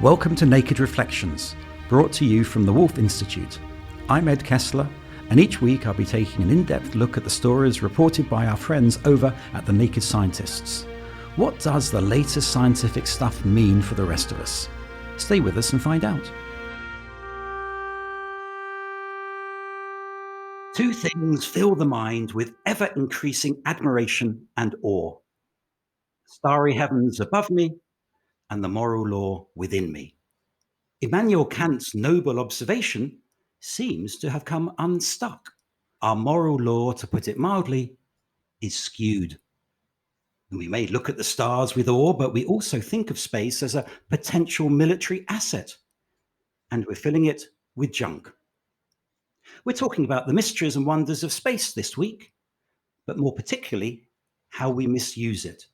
Welcome to Naked Reflections, brought to you from the Wolf Institute. I'm Ed Kessler, and each week I'll be taking an in-depth look at the stories reported by our friends over at the Naked Scientists. What does the latest scientific stuff mean for the rest of us? Stay with us and find out. Two things fill the mind with ever-increasing admiration and awe. Starry heavens above me and the moral law within me. Immanuel Kant's noble observation seems to have come unstuck. Our moral law, to put it mildly, is skewed. And we may look at the stars with awe, but we also think of space as a potential military asset, and we're filling it with junk. We're talking about the mysteries and wonders of space this week, but more particularly, how we misuse it.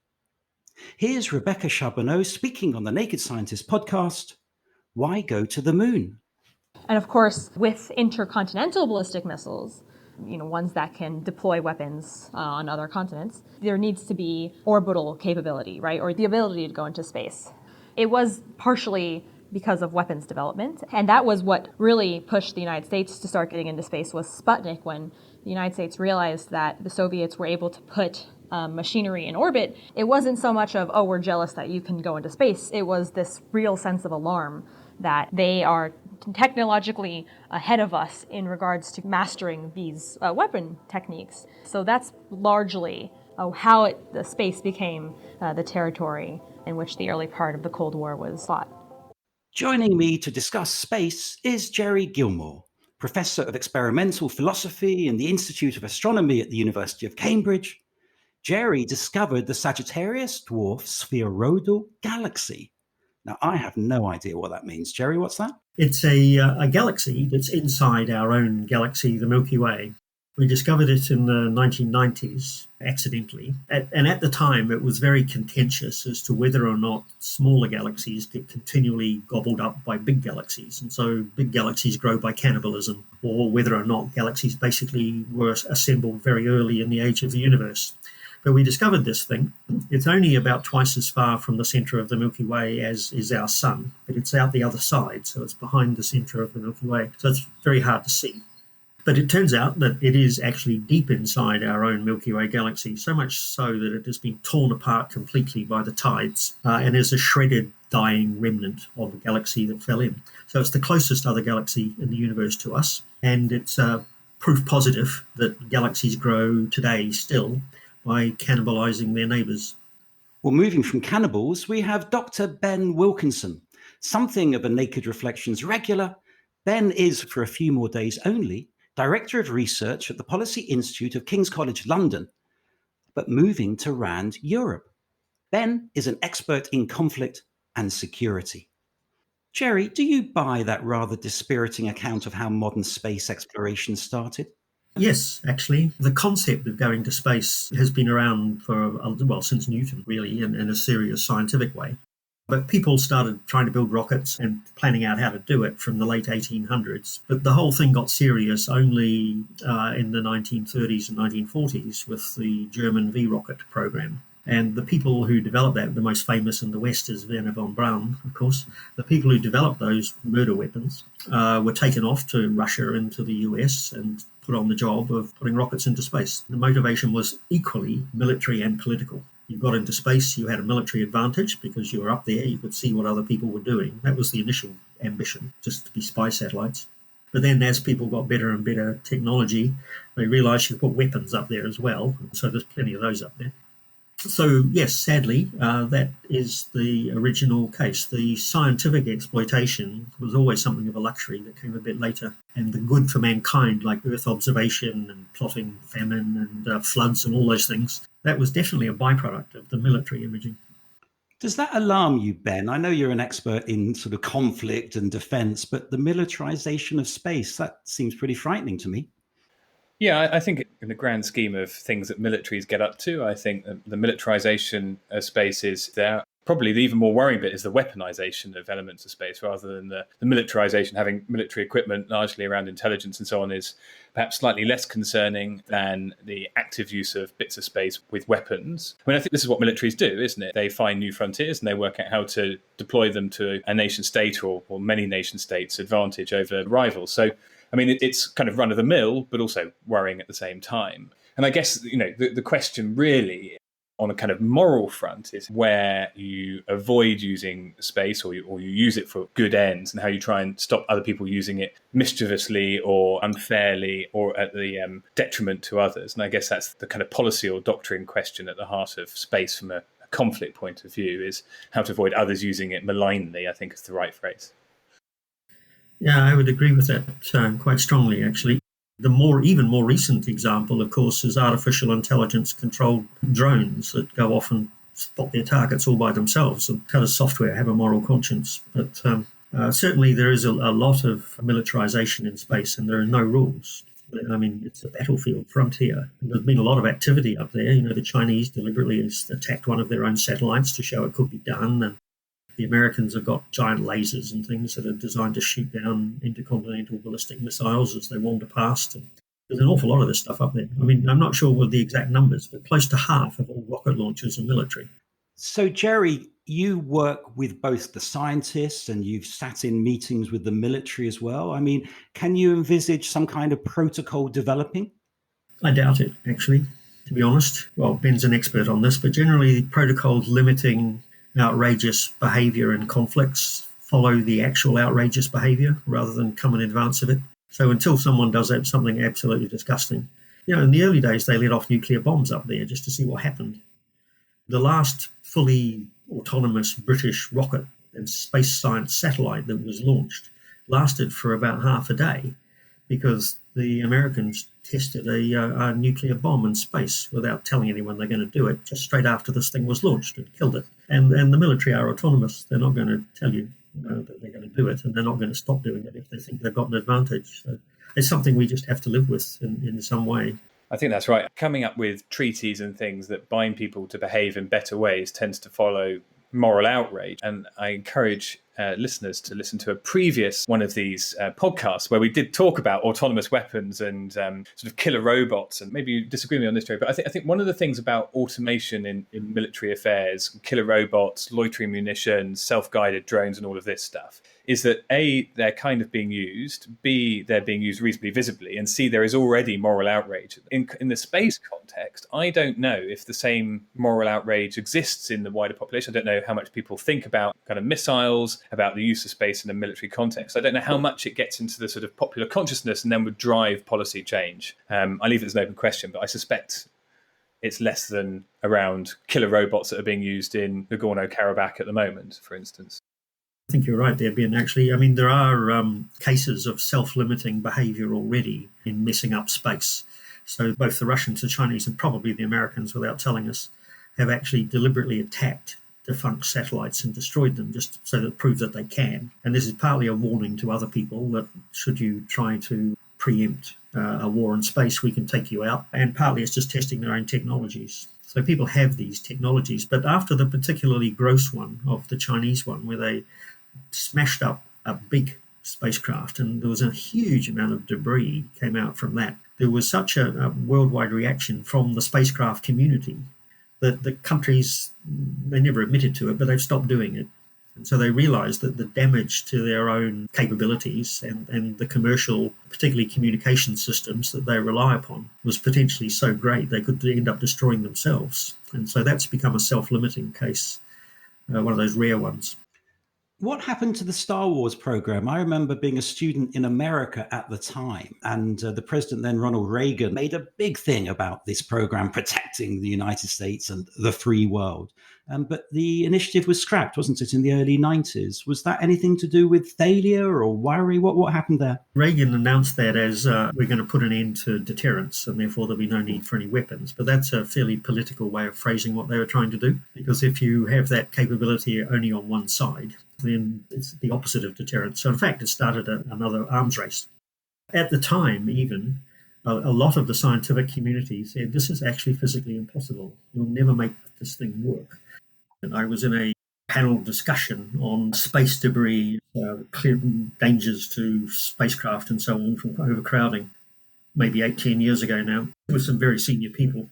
Here's Rebecca Charbonneau speaking on the Naked Scientist podcast, Why Go to the Moon? And of course, with intercontinental ballistic missiles, ones that can deploy weapons on other continents, there needs to be orbital capability, right? Or the ability to go into space. It was partially because of weapons development. And that was what really pushed the United States to start getting into space was Sputnik, when the United States realized that the Soviets were able to put machinery in orbit. It wasn't so much of, oh, we're jealous that you can go into space. It was this real sense of alarm that they are technologically ahead of us in regards to mastering these weapon techniques. So that's largely how the space became the territory in which the early part of the Cold War was fought. Joining me to discuss space is Jerry Gilmore, Professor of Experimental Philosophy in the Institute of Astronomy at the University of Cambridge. Jerry discovered the Sagittarius dwarf spheroidal galaxy. Now, I have no idea what that means. Jerry, what's that? It's a galaxy that's inside our own galaxy, the Milky Way. We discovered it in the 1990s, accidentally. And at the time, it was very contentious as to whether or not smaller galaxies get continually gobbled up by big galaxies. And so big galaxies grow by cannibalism, or whether or not galaxies basically were assembled very early in the age of the universe. But we discovered this thing. It's only about twice as far from the center of the Milky Way as is our sun, but it's out the other side, so it's behind the center of the Milky Way. So it's very hard to see. But it turns out that it is actually deep inside our own Milky Way galaxy, so much so that it has been torn apart completely by the tides and is a shredded, dying remnant of a galaxy that fell in. So it's the closest other galaxy in the universe to us, and it's proof positive that galaxies grow today still by cannibalizing their neighbors. Well, moving from cannibals, we have Dr. Ben Wilkinson, something of a Naked Reflections regular. Ben is, for a few more days only, Director of Research at the Policy Institute of King's College London, but moving to RAND Europe. Ben is an expert in conflict and security. Jerry, do you buy that rather dispiriting account of how modern space exploration started? Yes, actually. The concept of going to space has been around since Newton, really, in a serious scientific way. But people started trying to build rockets and planning out how to do it from the late 1800s. But the whole thing got serious only in the 1930s and 1940s with the German V-rocket program. And the people who developed that, the most famous in the West is Wernher von Braun, of course. The people who developed those murder weapons were taken off to Russia and to the US and put on the job of putting rockets into space. The motivation was equally military and political. You got into space, you had a military advantage because you were up there, you could see what other people were doing. That was the initial ambition, just to be spy satellites. But then as people got better and better technology, they realized you could put weapons up there as well. So there's plenty of those up there. So, yes, sadly, that is the original case. The scientific exploitation was always something of a luxury that came a bit later. And the good for mankind, like Earth observation and plotting famine and floods and all those things, that was definitely a byproduct of the military imaging. Does that alarm you, Ben? I know you're an expert in sort of conflict and defense, but the militarization of space, that seems pretty frightening to me. Yeah, I think in the grand scheme of things that militaries get up to, I think the militarization of space is there. Probably the even more worrying bit is the weaponization of elements of space rather than the militarization. Having military equipment largely around intelligence and so on is perhaps slightly less concerning than the active use of bits of space with weapons. I mean, I think this is what militaries do, isn't it? They find new frontiers and they work out how to deploy them to a nation state or many nation states' advantage over rivals. So, I mean, it's kind of run of the mill, but also worrying at the same time. And I guess, the question really on a kind of moral front is where you avoid using space or you use it for good ends, and how you try and stop other people using it mischievously or unfairly or at the detriment to others. And I guess that's the kind of policy or doctrine question at the heart of space from a conflict point of view, is how to avoid others using it malignly, I think is the right phrase. Yeah, I would agree with that quite strongly, actually. The even more recent example, of course, is artificial intelligence-controlled drones that go off and spot their targets all by themselves. And how does software have a moral conscience? But certainly there is a lot of militarization in space, and there are no rules. I mean, it's a battlefield frontier. There's been a lot of activity up there. The Chinese deliberately attacked one of their own satellites to show it could be done. And the Americans have got giant lasers and things that are designed to shoot down intercontinental ballistic missiles as they wander past. And there's an awful lot of this stuff up there. I mean, I'm not sure what the exact numbers, but close to half of all rocket launchers are military. So, Jerry, you work with both the scientists and you've sat in meetings with the military as well. I mean, can you envisage some kind of protocol developing? I doubt it, actually, to be honest. Well, Ben's an expert on this, but generally protocols limiting outrageous behaviour and conflicts follow the actual outrageous behaviour rather than come in advance of it. So until someone does something absolutely disgusting, in the early days they let off nuclear bombs up there just to see what happened. The last fully autonomous British rocket and space science satellite that was launched lasted for about half a day because the Americans tested a nuclear bomb in space without telling anyone they're going to do it, just straight after this thing was launched and killed it. And the military are autonomous. They're not going to tell you that they're going to do it, and they're not going to stop doing it if they think they've got an advantage. So it's something we just have to live with in some way. I think that's right. Coming up with treaties and things that bind people to behave in better ways tends to follow moral outrage. And I encourage listeners to listen to a previous one of these podcasts where we did talk about autonomous weapons and sort of killer robots. And maybe you disagree with me on this, Joe, but I think one of the things about automation in military affairs, killer robots, loitering munitions, self-guided drones and all of this stuff, is that A, they're kind of being used, B, they're being used reasonably visibly, and C, there is already moral outrage. In the space context, I don't know if the same moral outrage exists in the wider population. I don't know how much people think about kind of missiles, about the use of space in a military context. I don't know how much it gets into the sort of popular consciousness and then would drive policy change. I leave it as an open question, but I suspect it's less than around killer robots that are being used in Nagorno-Karabakh at the moment, for instance. I think you're right there, Ben. Actually, I mean, there are cases of self-limiting behaviour already in messing up space. So both the Russians, the Chinese, and probably the Americans, without telling us, have actually deliberately attacked defunct satellites and destroyed them just so to prove that they can. And this is partly a warning to other people that should you try to preempt a war in space, we can take you out. And partly it's just testing their own technologies. So people have these technologies. But after the particularly gross one of the Chinese one, where they smashed up a big spacecraft and there was a huge amount of debris came out from that, there was such a worldwide reaction from the spacecraft community that the countries, they never admitted to it, but they've stopped doing it. And so they realized that the damage to their own capabilities and the commercial, particularly communication systems that they rely upon, was potentially so great they could end up destroying themselves. And so that's become a self-limiting case, one of those rare ones. What happened to the Star Wars program? I remember being a student in America at the time, and the president then, Ronald Reagan, made a big thing about this program protecting the United States and the free world. But the initiative was scrapped, wasn't it, in the early 90s? Was that anything to do with failure or worry? What happened there? Reagan announced that as we're going to put an end to deterrence and therefore there'll be no need for any weapons. But that's a fairly political way of phrasing what they were trying to do, because if you have that capability only on one side, then it's the opposite of deterrence. So in fact, it started another arms race. At the time, even, a lot of the scientific community said, this is actually physically impossible. You'll never make this thing work. And I was in a panel discussion on space debris, clear dangers to spacecraft and so on from overcrowding, maybe 18 years ago now, with some very senior people.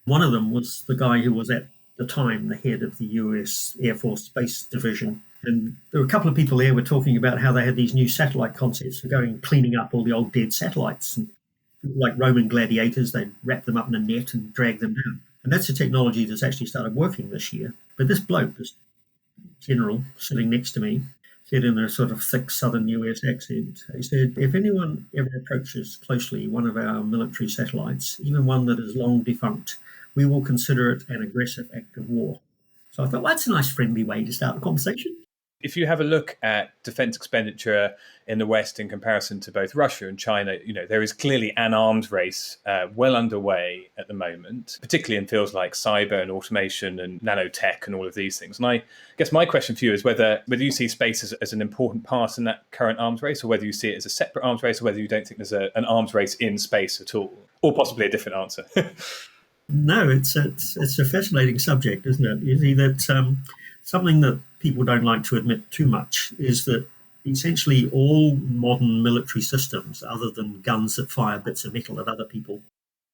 One of them was the guy who was at the time the head of the US Air Force Space Division. And there were a couple of people there were talking about how they had these new satellite concepts for going cleaning up all the old dead satellites. And like Roman gladiators, they'd wrap them up in a net and drag them down. And that's a technology that's actually started working this year. But this bloke, this general sitting next to me, said in a sort of thick southern US accent, he said, if anyone ever approaches closely one of our military satellites, even one that is long defunct, we will consider it an aggressive act of war. So I thought, well, that's a nice friendly way to start the conversation. If you have a look at defence expenditure in the West in comparison to both Russia and China, there is clearly an arms race well underway at the moment, particularly in fields like cyber and automation and nanotech and all of these things. And I guess my question for you is whether you see space as an important part in that current arms race, or whether you see it as a separate arms race, or whether you don't think there's an arms race in space at all, or possibly a different answer. No, it's a fascinating subject, isn't it? You see that something that people don't like to admit too much is that essentially all modern military systems, other than guns that fire bits of metal at other people,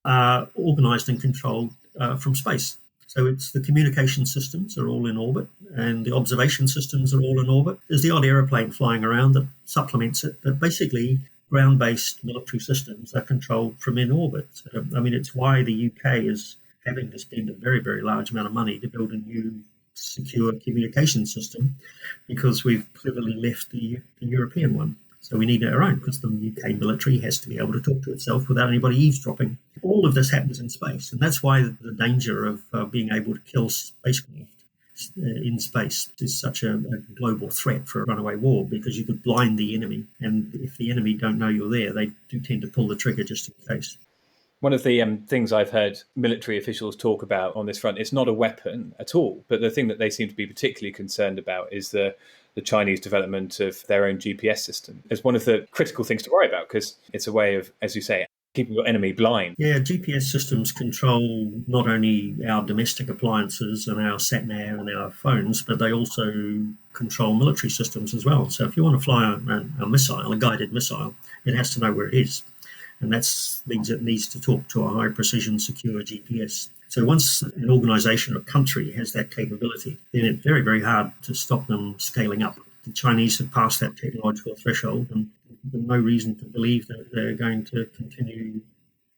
are organised and controlled from space. So it's the communication systems are all in orbit, and the observation systems are all in orbit. There's the odd aeroplane flying around that supplements it, but basically ground-based military systems are controlled from in orbit. It's why the UK is having to spend a very, very large amount of money to build a new secure communication system, because we've cleverly left the European one. So we need our own, because the UK military has to be able to talk to itself without anybody eavesdropping. All of this happens in space, and that's why the danger of being able to kill spacecraft in space is such a global threat for a runaway war, because you could blind the enemy, and if the enemy don't know you're there, they do tend to pull the trigger just in case. One of the things I've heard military officials talk about on this front, it's not a weapon at all, but the thing that they seem to be particularly concerned about is the Chinese development of their own GPS system as one of the critical things to worry about, because it's a way of, as you say, keeping your enemy blind. Yeah, GPS systems control not only our domestic appliances and our sat-nav and our phones, but they also control military systems as well. So if you want to fly a missile, a guided missile, it has to know where it is. And that means it needs to talk to a high-precision, secure GPS. So once an organisation or country has that capability, then it's very, very hard to stop them scaling up. The Chinese have passed that technological threshold, and there's no reason to believe that they're going to continue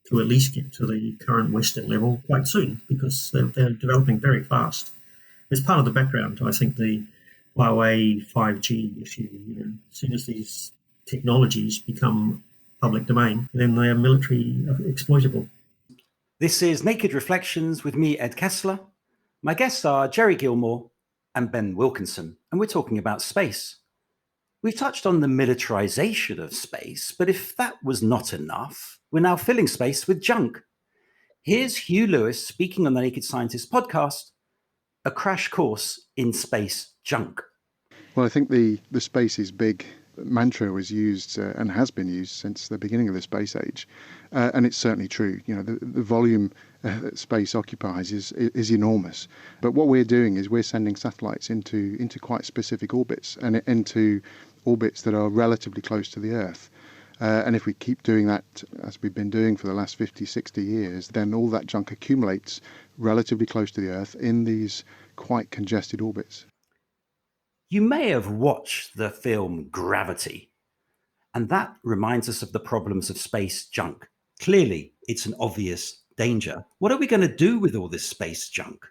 to at least get to the current Western level quite soon, because they're developing very fast. It's part of the background to, I think, the Huawei 5G issue. As soon as these technologies become public domain, then they are military exploitable. This is Naked Reflections with me, Ed Kessler. My guests are Jerry Gilmore and Ben Wilkinson, and we're talking about space. We've touched on the militarization of space, but if that was not enough, we're now filling space with junk. Here's Hugh Lewis speaking on the Naked Scientist podcast, a crash course in space junk. Well, I think the space is big mantra was used and has been used since the beginning of the space age, and it's certainly true. The volume that space occupies is enormous. But what we're doing is we're sending satellites into quite specific orbits, and into orbits that are relatively close to the Earth. And if we keep doing that as we've been doing for the last 50, 60 years, then all that junk accumulates relatively close to the Earth in these quite congested orbits. You may have watched the film Gravity, and that reminds us of the problems of space junk. Clearly, it's an obvious danger. What are we going to do with all this space junk?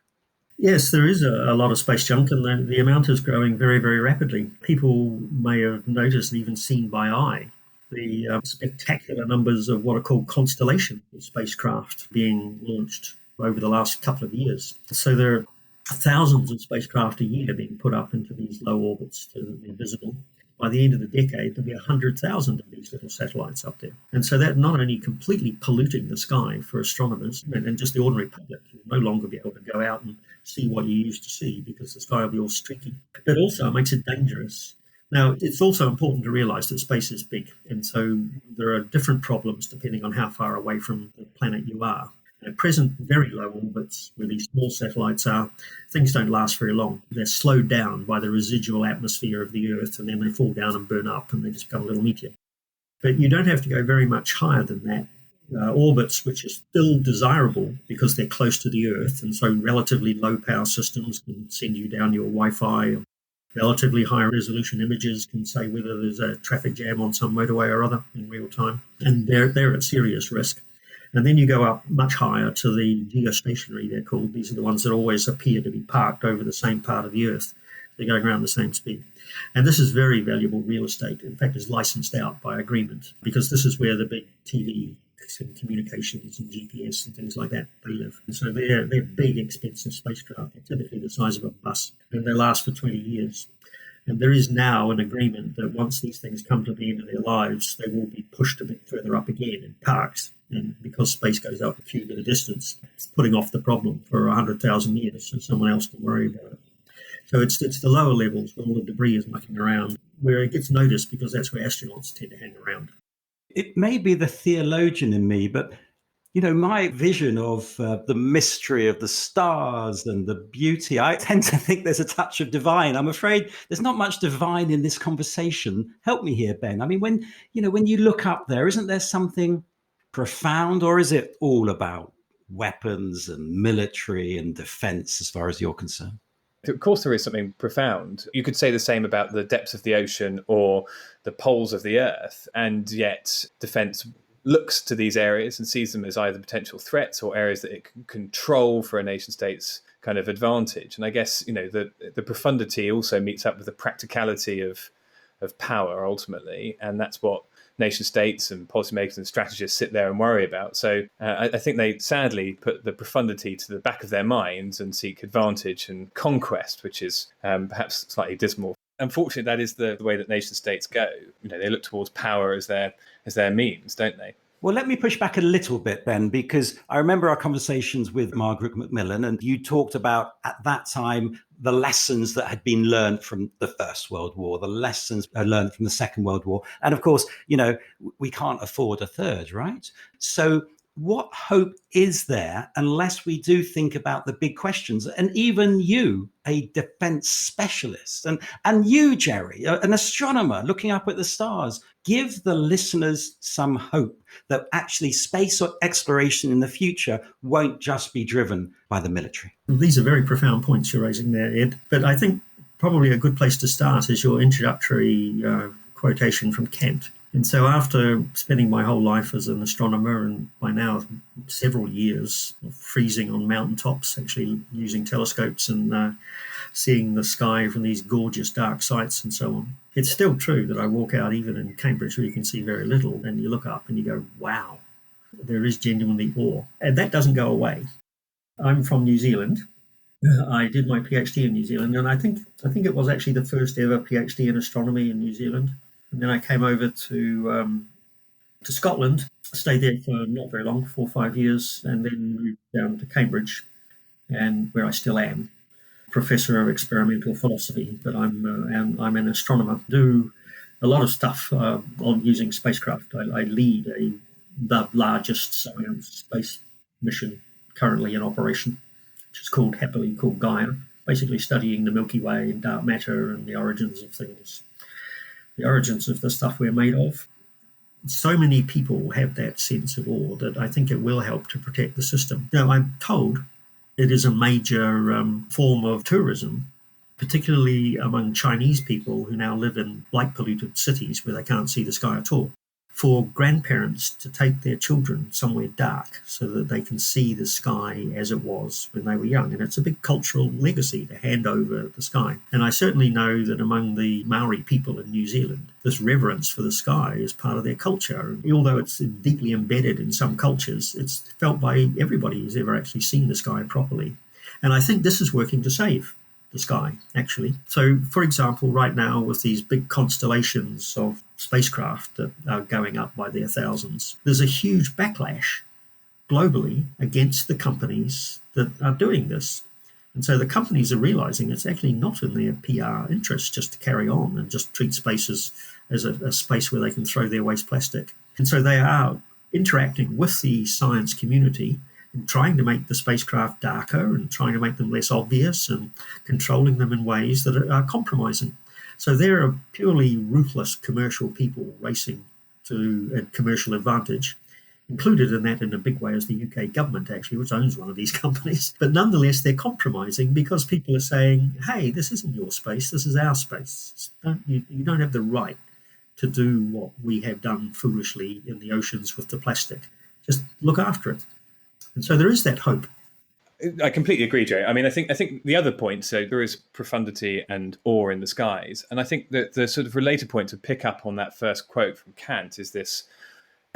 Yes, there is a lot of space junk, and the amount is growing very, very rapidly. People may have noticed and even seen by eye the spectacular numbers of what are called constellation spacecraft being launched over the last couple of years. So there are thousands of spacecraft a year being put up into these low orbits to be visible. By the end of the decade, there'll be 100,000 of these little satellites up there. And so that not only completely polluting the sky for astronomers and just the ordinary public, you'll no longer be able to go out and see what you used to see because the sky will be all streaky, but also it makes it dangerous. Now, it's also important to realise that space is big, and so there are different problems depending on how far away from the planet you are. At present, very low orbits where these small satellites are, things don't last very long. They're slowed down by the residual atmosphere of the Earth, and then they fall down and burn up, and they just become a little meteor. But you don't have to go very much higher than that. Orbits which are still desirable because they're close to the Earth, and so relatively low power systems can send you down your Wi-Fi. Relatively high resolution images can say whether there's a traffic jam on some motorway or other in real time, and they're at serious risk. And then you go up much higher to the geostationary, they're called. These are the ones that always appear to be parked over the same part of the Earth. They're going around the same speed. And this is very valuable real estate. In fact, it's licensed out by agreement, because this is where the big TV and communications and GPS and things like that, they live. And so they're big, expensive spacecraft, typically the size of a bus, and they last for 20 years. And there is now an agreement that once these things come to the end of their lives, they will be pushed a bit further up again in parks. And because space goes up a few bit of distance, it's putting off the problem for 100,000 years, so someone else can worry about it. So it's the lower levels where all the debris is mucking around, where it gets noticed, because that's where astronauts tend to hang around. It may be the theologian in me, but my vision of the mystery of the stars and the beauty, I tend to think there's a touch of divine. I'm afraid there's not much divine in this conversation. Help me here, Ben. I mean, when you look up there, isn't there something profound, or is it all about weapons and military and defense as far as you're concerned? Of course, there is something profound. You could say the same about the depths of the ocean or the poles of the Earth, and yet defense looks to these areas and sees them as either potential threats or areas that it can control for a nation state's kind of advantage. And I guess, the profundity also meets up with the practicality of power ultimately. And that's what nation states and policymakers and strategists sit there and worry about. So I think they sadly put the profundity to the back of their minds and seek advantage and conquest, which is perhaps slightly dismal. Unfortunately, that is the way that nation states go. They look towards power as their means, don't they? Well, let me push back a little bit, Ben, because I remember our conversations with Margaret Macmillan, and you talked about, at that time, the lessons that had been learned from the First World War, the lessons learned from the Second World War. And of course, we can't afford a third, right? So what hope is there unless we do think about the big questions? And even you, a defense specialist, and you, Jerry, an astronomer looking up at the stars, give the listeners some hope that actually space exploration in the future won't just be driven by the military. These are very profound points you're raising there, Ed. But I think probably a good place to start is your introductory quotation from Kant. And so after spending my whole life as an astronomer, and by now several years of freezing on mountaintops, actually using telescopes and seeing the sky from these gorgeous dark sights and so on, it's still true that I walk out even in Cambridge where you can see very little, and you look up and you go, wow, there is genuinely awe. And that doesn't go away. I'm from New Zealand. I did my PhD in New Zealand, and I think it was actually the first ever PhD in astronomy in New Zealand. And then I came over to Scotland, stayed there for not very long, 4 or 5 years, and then moved down to Cambridge, and where I still am, professor of experimental philosophy. But I'm an astronomer. Do a lot of stuff on using spacecraft. I lead the largest science space mission currently in operation, which is happily called Gaia, basically studying the Milky Way and dark matter and the origins of things. The origins of the stuff we're made of. So many people have that sense of awe that I think it will help to protect the system. Now, I'm told it is a major form of tourism, particularly among Chinese people who now live in light-polluted cities where they can't see the sky at all, for grandparents to take their children somewhere dark so that they can see the sky as it was when they were young. And it's a big cultural legacy to hand over the sky. And I certainly know that among the Maori people in New Zealand, this reverence for the sky is part of their culture. And although it's deeply embedded in some cultures, it's felt by everybody who's ever actually seen the sky properly. And I think this is working to save the sky, actually. So, for example, right now with these big constellations of spacecraft that are going up by their thousands, there's a huge backlash globally against the companies that are doing this. And so the companies are realizing it's actually not in their PR interest just to carry on and just treat space as a space where they can throw their waste plastic. And so they are interacting with the science community trying to make the spacecraft darker and trying to make them less obvious and controlling them in ways that are compromising. So there are purely ruthless commercial people racing to a commercial advantage. Included in that in a big way is the UK government, actually, which owns one of these companies. But nonetheless, they're compromising because people are saying, hey, this isn't your space, this is our space. You don't have the right to do what we have done foolishly in the oceans with the plastic. Just look after it. And so there is that hope. I completely agree, Joe. I mean, I think the other point, so there is profundity and awe in the skies. And I think that the sort of related point to pick up on that first quote from Kant is this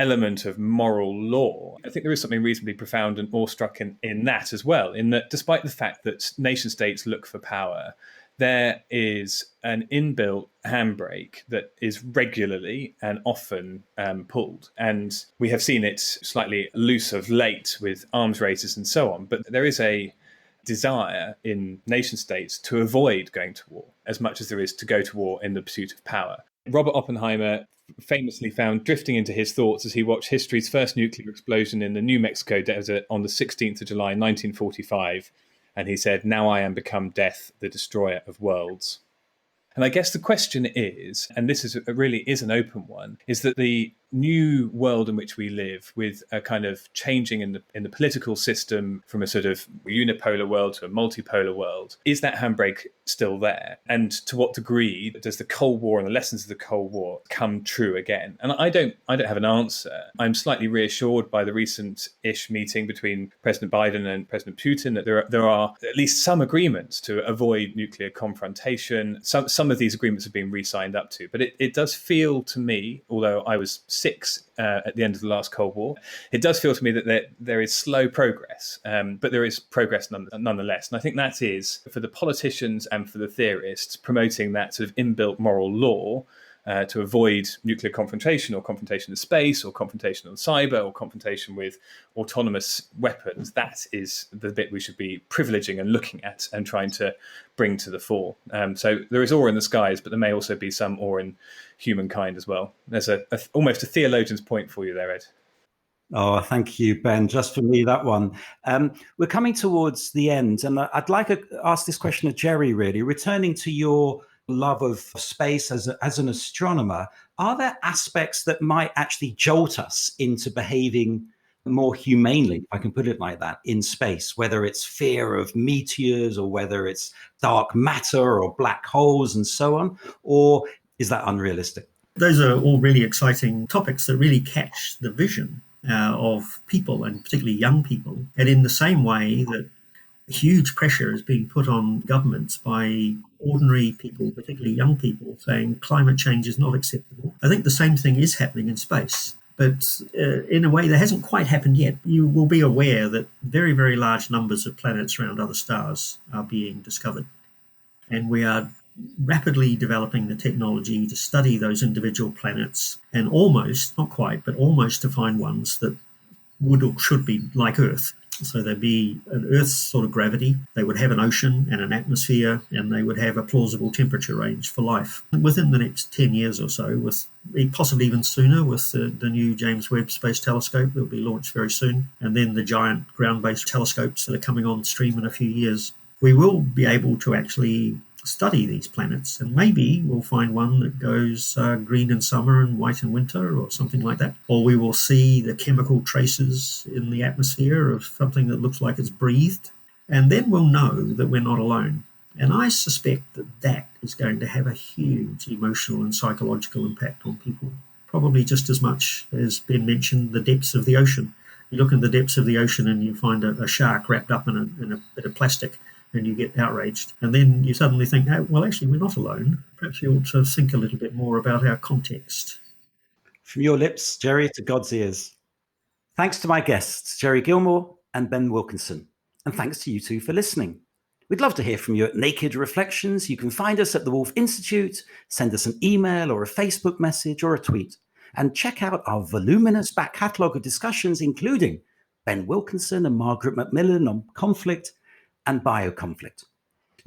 element of moral law. I think there is something reasonably profound and awestruck in that as well, in that despite the fact that nation states look for power, there is an inbuilt handbrake that is regularly and often pulled. And we have seen it slightly loose of late with arms races and so on. But there is a desire in nation states to avoid going to war as much as there is to go to war in the pursuit of power. Robert Oppenheimer famously found drifting into his thoughts as he watched history's first nuclear explosion in the New Mexico desert on the 16th of July, 1945. And he said, "Now I am become death, the destroyer of worlds." And I guess the question is, and this really is an open one, is that the new world in which we live, with a kind of changing in the political system from a sort of unipolar world to a multipolar world, is that handbrake still there? And to what degree does the Cold War and the lessons of the Cold War come true again? And I don't have an answer. I'm slightly reassured by the recent-ish meeting between President Biden and President Putin that there are at least some agreements to avoid nuclear confrontation. Some of these agreements have been re-signed up to, but it does feel to me, although I was 6 at the end of the last Cold War, it does feel to me that there is slow progress, but there is progress nonetheless. And I think that is, for the politicians and for the theorists, promoting that sort of inbuilt moral law to avoid nuclear confrontation or confrontation in space or confrontation on cyber or confrontation with autonomous weapons. That is the bit we should be privileging and looking at and trying to bring to the fore. So there is awe in the skies, but there may also be some awe in humankind as well. There's almost a theologian's point for you there, Ed. Oh, thank you, Ben. Just for me, that one. We're coming towards the end, and I'd like to ask this question of Jerry, really. Returning to your love of space as an astronomer, are there aspects that might actually jolt us into behaving more humanely, if I can put it like that, in space, whether it's fear of meteors or whether it's dark matter or black holes and so on? Or is that unrealistic? Those are all really exciting topics that really catch the vision of people, and particularly young people. And in the same way that huge pressure is being put on governments by ordinary people, particularly young people, saying climate change is not acceptable, I think the same thing is happening in space. But in a way that hasn't quite happened yet. You will be aware that very, very large numbers of planets around other stars are being discovered. And we are rapidly developing the technology to study those individual planets and almost, not quite, but almost to find ones that would or should be like Earth. So they'd be an Earth's sort of gravity, they would have an ocean and an atmosphere, and they would have a plausible temperature range for life. Within the next 10 years or so, with possibly even sooner, with the new James Webb Space Telescope that will be launched very soon, and then the giant ground-based telescopes that are coming on stream in a few years, we will be able to actually study these planets, and maybe we'll find one that goes green in summer and white in winter or something like that, or we will see the chemical traces in the atmosphere of something that looks like it's breathed, and then we'll know that we're not alone. And I suspect that is going to have a huge emotional and psychological impact on people, probably just as much as Ben mentioned the depths of the ocean. You look in the depths of the ocean and you find a shark wrapped up in a bit of plastic, and you get outraged. And then you suddenly think, oh, well, actually, we're not alone. Perhaps we ought to think a little bit more about our context. From your lips, Jerry, to God's ears. Thanks to my guests, Jerry Gilmore and Ben Wilkinson. And thanks to you two for listening. We'd love to hear from you at Naked Reflections. You can find us at the Wolf Institute, send us an email or a Facebook message or a tweet, and check out our voluminous back catalogue of discussions, including Ben Wilkinson and Margaret Macmillan on conflict and bioconflict.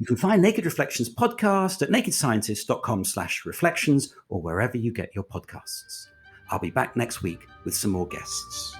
You can find Naked Reflections podcast at nakedscientist.com/reflections or wherever you get your podcasts. I'll be back next week with some more guests.